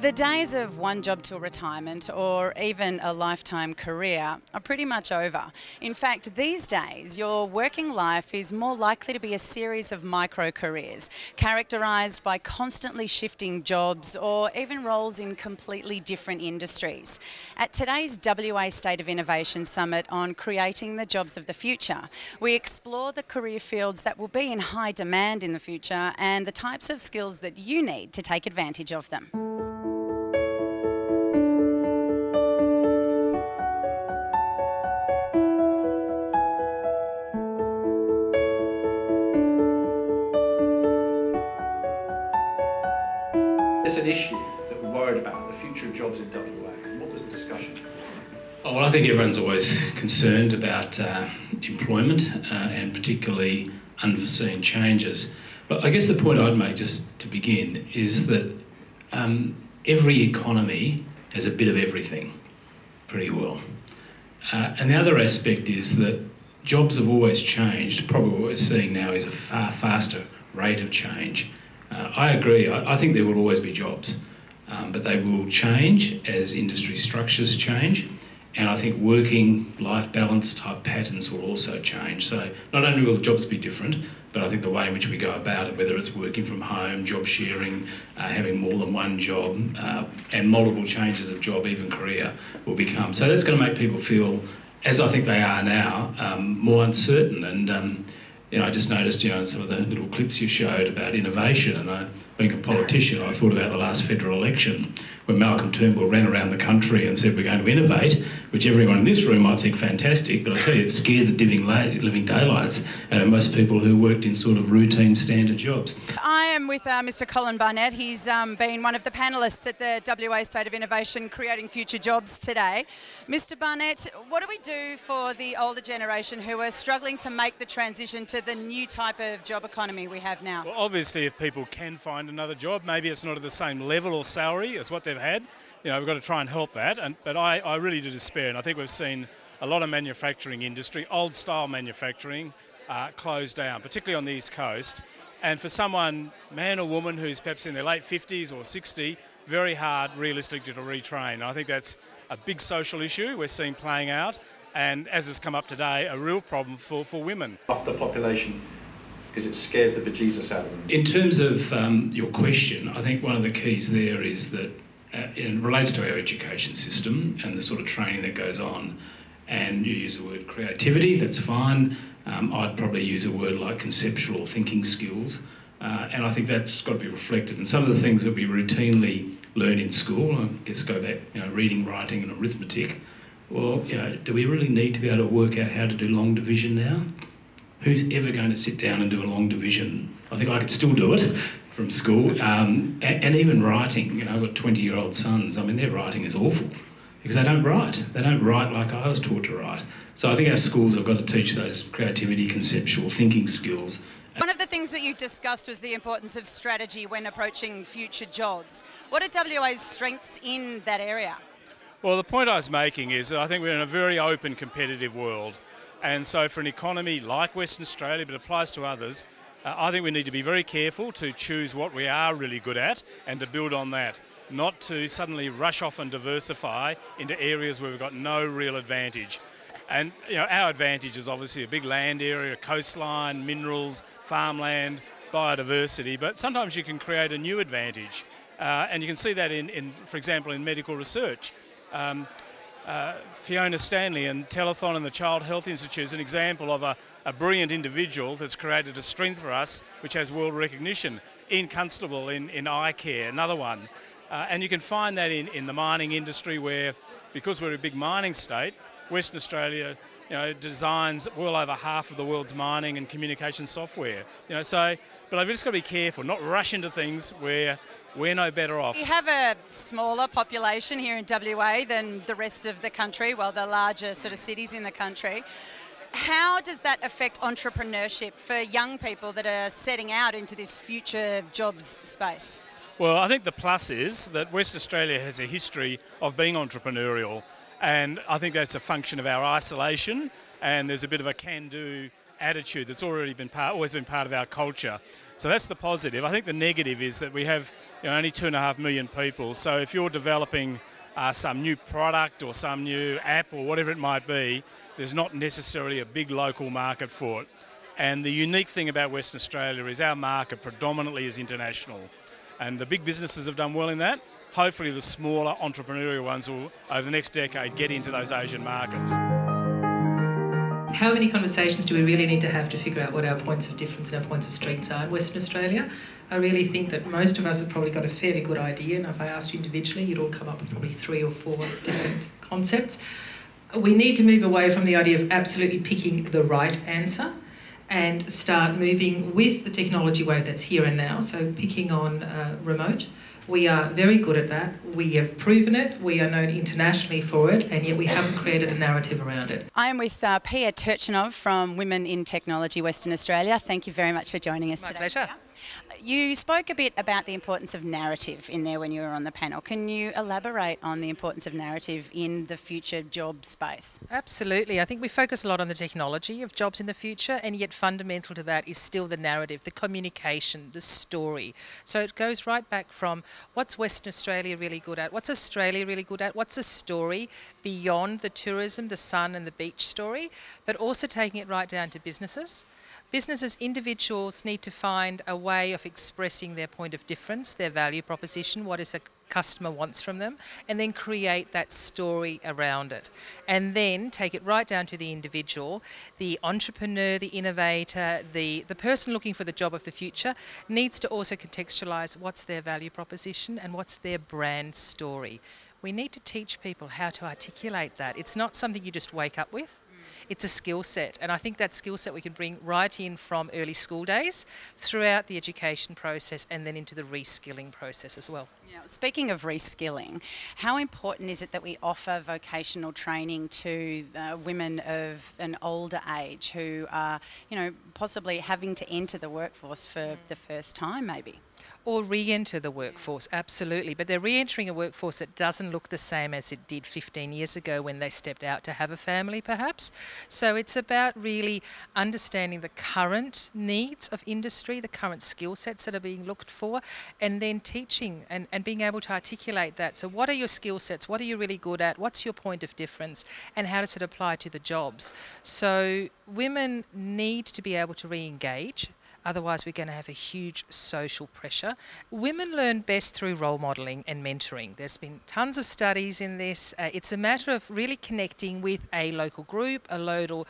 The days of one job till retirement or even a lifetime career are pretty much over. In fact, these days, your working life is more likely to be a series of micro-careers, characterised by constantly shifting jobs or even roles in completely different industries. At today's WA State of Innovation Summit on Creating the Jobs of the Future, we explore the career fields that will be in high demand in the future and the types of skills that you need to take advantage of them. It's an issue that we're worried about, the future of jobs in WA. What was the discussion? Oh, well, I think everyone's always concerned about employment and particularly unforeseen changes. But I guess the point I'd make, just to begin, is that every economy has a bit of everything, pretty well. And the other aspect is that jobs have always changed. Probably what we're seeing now is a far faster rate of change. I agree. I think there will always be jobs, but they will change as industry structures change, and I think working life balance type patterns will also change. So not only will the jobs be different, but I think the way in which we go about it, whether it's working from home, job sharing, having more than one job, and multiple changes of job, even career, will become. So that's going to make people feel, as I think they are now, more uncertain. And I just noticed, some of the little clips you showed about innovation, and being a politician, I thought about the last federal election when Malcolm Turnbull ran around the country and said we're going to innovate, which everyone in this room might think fantastic, but I tell you, it scared the living daylights out of most people who worked in sort of routine standard jobs. I am with Mr. Colin Barnett. He's been one of the panellists at the WA State of Innovation Creating Future Jobs today. Mr. Barnett, what do we do for the older generation who are struggling to make the transition to the new type of job economy we have now? Well, obviously, if people can find another job, maybe it's not at the same level or salary as what they've had. We've got to try and help that. But I really do despair, and I think we've seen a lot of manufacturing industry, old-style manufacturing, close down, particularly on the East Coast. And for someone, man or woman, who's perhaps in their late 50s or 60, very hard, realistically, to retrain. I think that's a big social issue we're seeing playing out, and as has come up today, a real problem for women. Off the population, because it scares the bejesus out of them. In terms of your question, I think one of the keys there is that it relates to our education system and the sort of training that goes on. And you use the word creativity, that's fine. I'd probably use a word like conceptual thinking skills. And I think that's got to be reflected. And some of the things that we routinely learn in school, I guess go back, reading, writing and arithmetic. Well, do we really need to be able to work out how to do long division now? Who's ever going to sit down and do a long division? I think I could still do it from school. And even writing, I've got 20-year-old sons. I mean, their writing is awful because they don't write. They don't write like I was taught to write. So I think our schools have got to teach those creativity, conceptual thinking skills. One of the things that you discussed was the importance of strategy when approaching future jobs. What are WA's strengths in that area? Well, the point I was making is that I think we're in a very open, competitive world. And so for an economy like Western Australia, but applies to others, I think we need to be very careful to choose what we are really good at and to build on that, not to suddenly rush off and diversify into areas where we've got no real advantage. And our advantage is obviously a big land area, coastline, minerals, farmland, biodiversity, but sometimes you can create a new advantage. And you can see that for example, in medical research. Fiona Stanley and Telethon and the Child Health Institute is an example of a brilliant individual that's created a strength for us which has world recognition. Ian Constable in eye care, another one. And you can find that in the mining industry where, because we're a big mining state, Western Australia designs well over half of the world's mining and communication software. But I've just got to be careful, not rush into things where we're no better off. You have a smaller population here in WA than the rest of the country, well, the larger sort of cities in the country. How does that affect entrepreneurship for young people that are setting out into this future jobs space? Well, I think the plus is that Western Australia has a history of being entrepreneurial, and I think that's a function of our isolation, and there's a bit of a can-do attitude that's always been part of our culture. So that's the positive. I think the negative is that we have only 2.5 million people. So if you're developing some new product or some new app or whatever it might be, there's not necessarily a big local market for it. And the unique thing about Western Australia is our market predominantly is international. And the big businesses have done well in that. Hopefully the smaller entrepreneurial ones will, over the next decade, get into those Asian markets. How many conversations do we really need to have to figure out what our points of difference and our points of strengths are in Western Australia? I really think that most of us have probably got a fairly good idea, and if I asked you individually, you'd all come up with probably 3 or 4 different concepts. We need to move away from the idea of absolutely picking the right answer and start moving with the technology wave that's here and now, so picking on remote. We are very good at that. We have proven it. We are known internationally for it, and yet we haven't created a narrative around it. I am with Pia Turchinov from Women in Technology Western Australia. Thank you very much for joining us today. My pleasure. You spoke a bit about the importance of narrative in there when you were on the panel. Can you elaborate on the importance of narrative in the future job space? Absolutely. I think we focus a lot on the technology of jobs in the future, and yet fundamental to that is still the narrative, the communication, the story. So it goes right back from what's Western Australia really good at, what's Australia really good at, what's a story beyond the tourism, the sun and the beach story, but also taking it right down to businesses. Businesses, individuals need to find a way of expressing their point of difference, their value proposition, what is the customer wants from them, and then create that story around it. And then take it right down to the individual, the entrepreneur, the innovator, the person looking for the job of the future needs to also contextualise what's their value proposition and what's their brand story. We need to teach people how to articulate that. It's not something you just wake up with. It's a skill set, and I think that skill set we can bring right in from early school days throughout the education process and then into the reskilling process as well. Yeah, speaking of reskilling, how important is it that we offer vocational training to women of an older age who are, possibly having to enter the workforce for the first time maybe? Or re-enter the workforce, absolutely. But they're re-entering a workforce that doesn't look the same as it did 15 years ago when they stepped out to have a family, perhaps. So it's about really understanding the current needs of industry, the current skill sets that are being looked for, and then teaching and being able to articulate that. So what are your skill sets? What are you really good at? What's your point of difference? And how does it apply to the jobs? So women need to be able to re-engage. Otherwise, we're going to have a huge social pressure. Women learn best through role modelling and mentoring. There's been tons of studies in this. It's a matter of really connecting with a local group, a local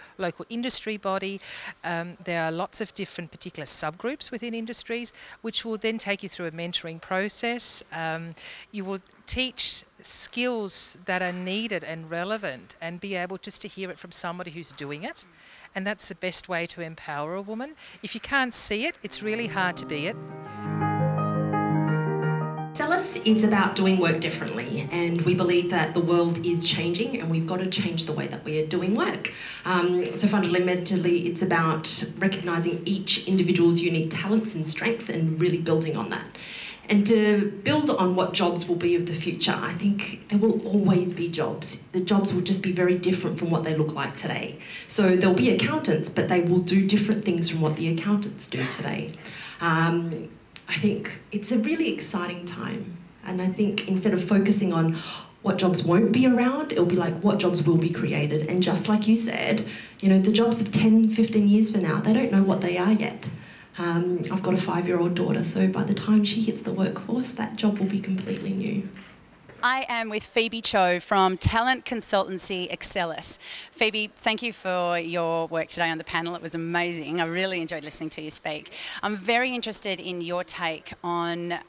industry body. There are lots of different particular subgroups within industries, which will then take you through a mentoring process. You will teach skills that are needed and relevant and be able just to hear it from somebody who's doing it. And that's the best way to empower a woman. If you can't see it, it's really hard to be it. Celis is about doing work differently, and we believe that the world is changing and we've got to change the way that we are doing work. So fundamentally, it's about recognising each individual's unique talents and strengths and really building on that. And to build on what jobs will be of the future, I think there will always be jobs. The jobs will just be very different from what they look like today. So there'll be accountants, but they will do different things from what the accountants do today. I think it's a really exciting time. And I think instead of focusing on what jobs won't be around, it'll be like what jobs will be created. And just like you said, the jobs of 10, 15 years from now, they don't know what they are yet. I've got a 5-year-old daughter, so by the time she hits the workforce, that job will be completely new. I am with Phoebe Cho from talent consultancy Excelis. Phoebe, thank you for your work today on the panel. It was amazing. I really enjoyed listening to you speak. I'm very interested in your take on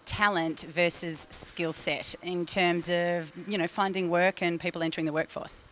talent versus skill set in terms of, finding work and people entering the workforce.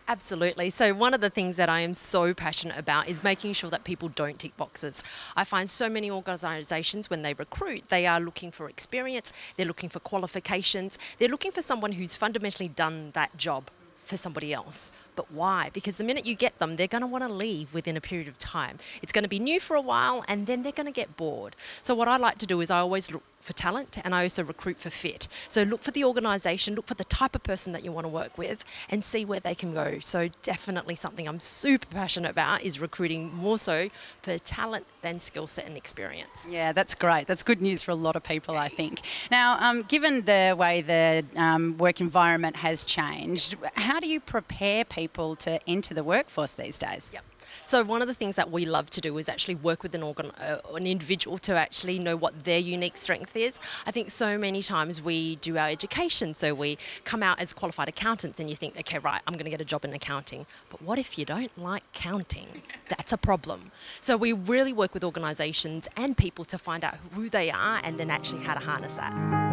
Absolutely. So one of the things that I am so passionate about is making sure that people don't tick boxes. I find so many organisations, when they recruit, they are looking for experience, they're looking for qualifications, they're looking for someone who's fundamentally done that job for somebody else. But but why? Because the minute you get them, they're going to want to leave within a period of time. It's going to be new for a while, and then they're going to get bored. So what I like to do is I always look for talent, and I also recruit for fit. So look for the organisation, look for the type of person that you want to work with, and see where they can go. So definitely something I'm super passionate about is recruiting more so for talent than skill set and experience. Yeah, that's great. That's good news for a lot of people, I think. Now, given the way the work environment has changed, how do you prepare people to enter the workforce these days? Yep. So one of the things that we love to do is actually work with an individual to actually know what their unique strength is. I think so many times we do our education, so we come out as qualified accountants and you think, okay, right, I'm going to get a job in accounting. But what if you don't like counting? That's a problem. So we really work with organisations and people to find out who they are and then actually how to harness that.